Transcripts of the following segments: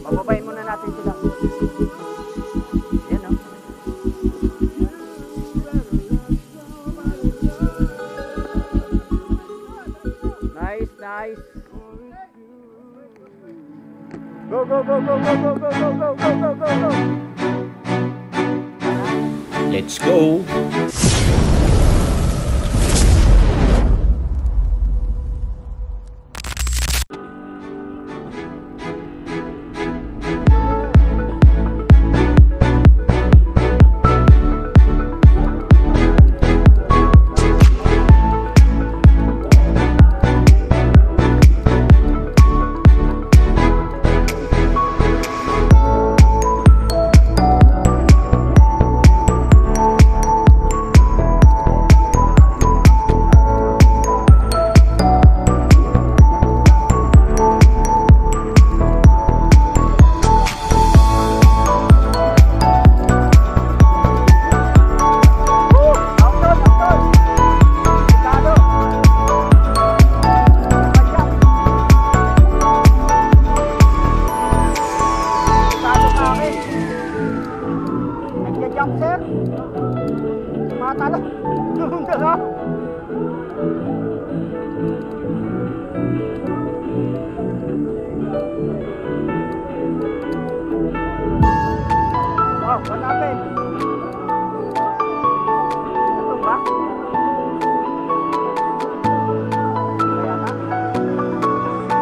Pababayin muna natin sila. Yan, oh. Nice, nice. Go, go, go, go, go, go, go, go, go, go, go, go, go. Let's go. Jump, sir. Matalo. Lumunda ka. Wow, what happened? Ito ba? Kaya na?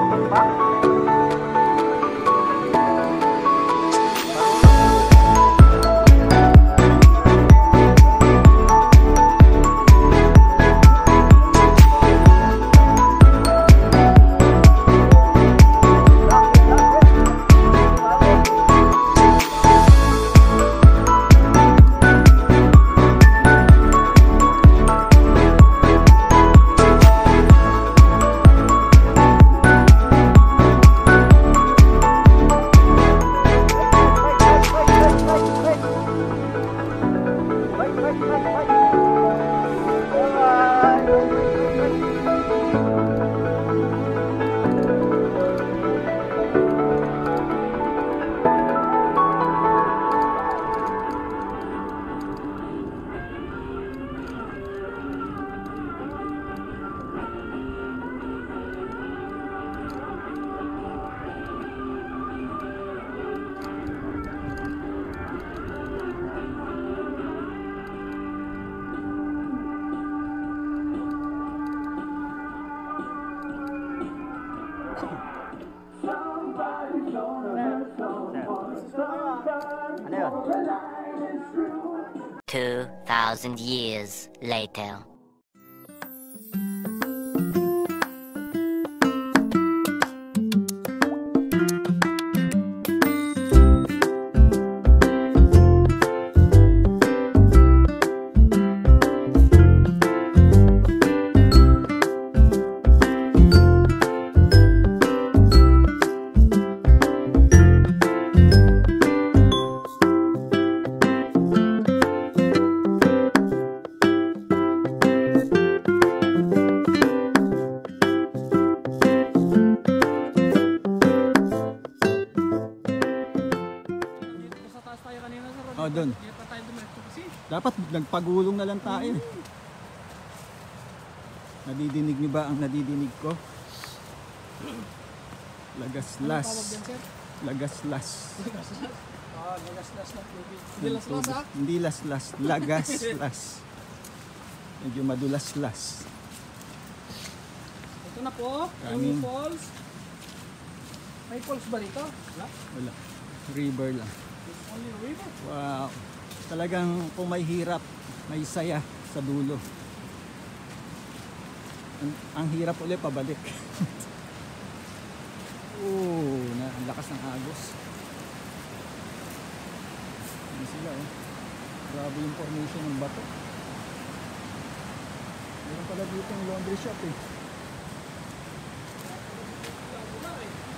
Ito ba? Ano yun? 2,000 years later. Oh, doon. Dapat nagpagulong na lang tayo. Nadidinig niyo ba ang nadidinig ko? Lagaslas. Lagaslas. Ah, lagaslas ng tubig. Hindi laslas ha? Hindi laslas. Lagaslas. Medyo madulaslas. Ito na po. Yung falls. May falls ba dito? Wala? Wala. River lang. Only river? Wow. Talagang kung may hirap, may saya sa dulo. Ang hirap ulit pabalik. Ang lakas ng agos. Ano sila oh. Grabe yung formation ng bato. Meron pala dito yung laundry shop eh.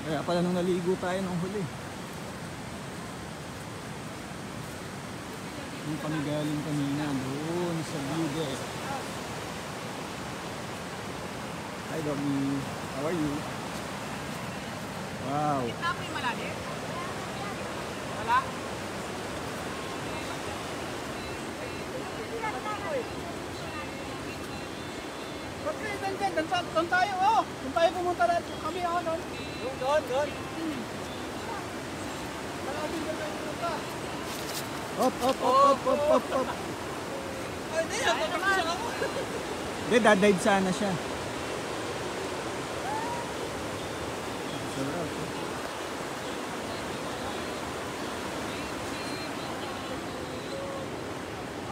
Kaya pala nung naligo tayo nung huli. Yung kami galing kanina doon sa view deck. Hi Doggy, how are you? Wow. Wala? Ba't kayo dyan? Doon tayo, oh! Doon tayo pumunta na kami, oh, doon. Doon. Malapit na tayo pumunta. Up. Ay, hindi, naman ako. Hindi, dadive sana siya. Sarap.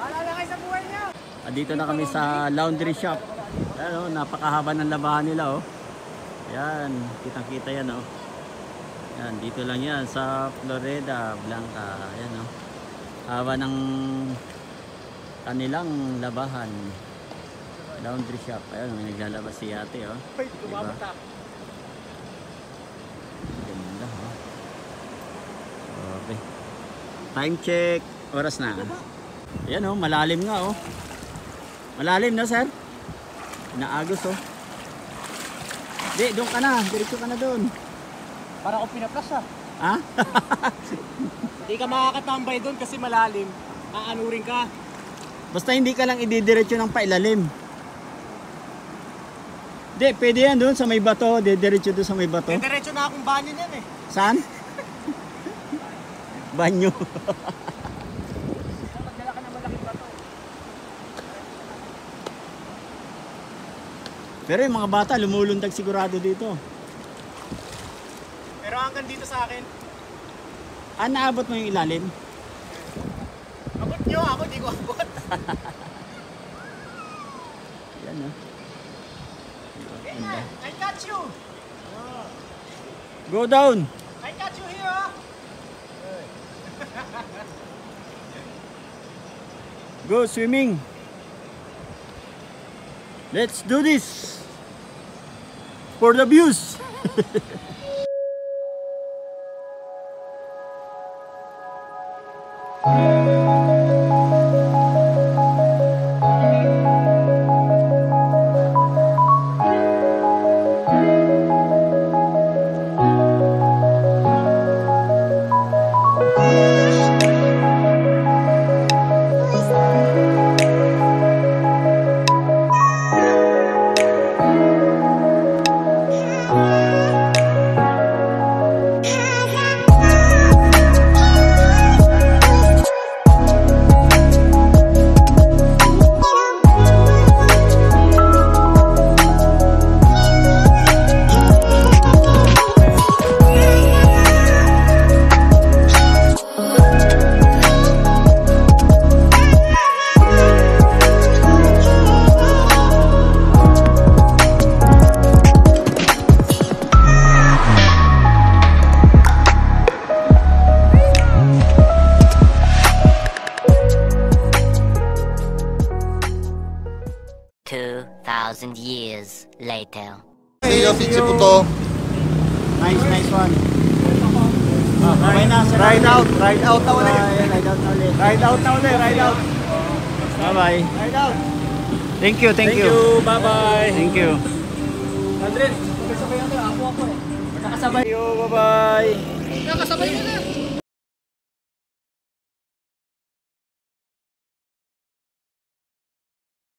Wala kayo sa buhay niyo. Dito na kami sa laundry shop. Ayan, napakahaba ng labahan nila, oh. Ayan, kitang-kita yan, oh. Ayan, dito lang yan sa Florida Blanca. Ayan, oh. Haba ng kanilang labahan. Laundry shop. Ayan, may naglalabas si ate, oh. Ay, Diba? tumabata. Ganda, oh. Okay. Time check. Oras na. Ayan, oh, malalim nga, oh. Malalim na, sir. Inaagos, oh. Di, doon ka na. Diretso ka na doon. Para ako pinaplas, ha? Ha? Hindi ka makakatambay doon kasi malalim. Aanurin ka. Basta hindi ka lang ididiretso ng pailalim. Di, pwede yan doon sa may bato. Didiretso doon sa may bato. Diretso na akong banyo niyan, eh. Saan? Banyo. Magdala ka ng malaking bato. Pero yung mga bata, lumulundag sigurado dito. Pero hanggang dito sa akin, Naabot mo yung ilalim? abot nyo, ako di ko abot. Yan, oh. I got you! Go down. I got you here, ha? Go swimming. Let's do this. For the views. Years later. Pinsi po to. Nice one. Okay na, sir. Ride out na ulit. Ride out na ulit. Ride out. Bye-bye. Ride out. Thank you. Bye-bye. Thank you. Andres, magkasabay ako eh. Nakasabay. Thank you, bye-bye. Nakasabay mo na.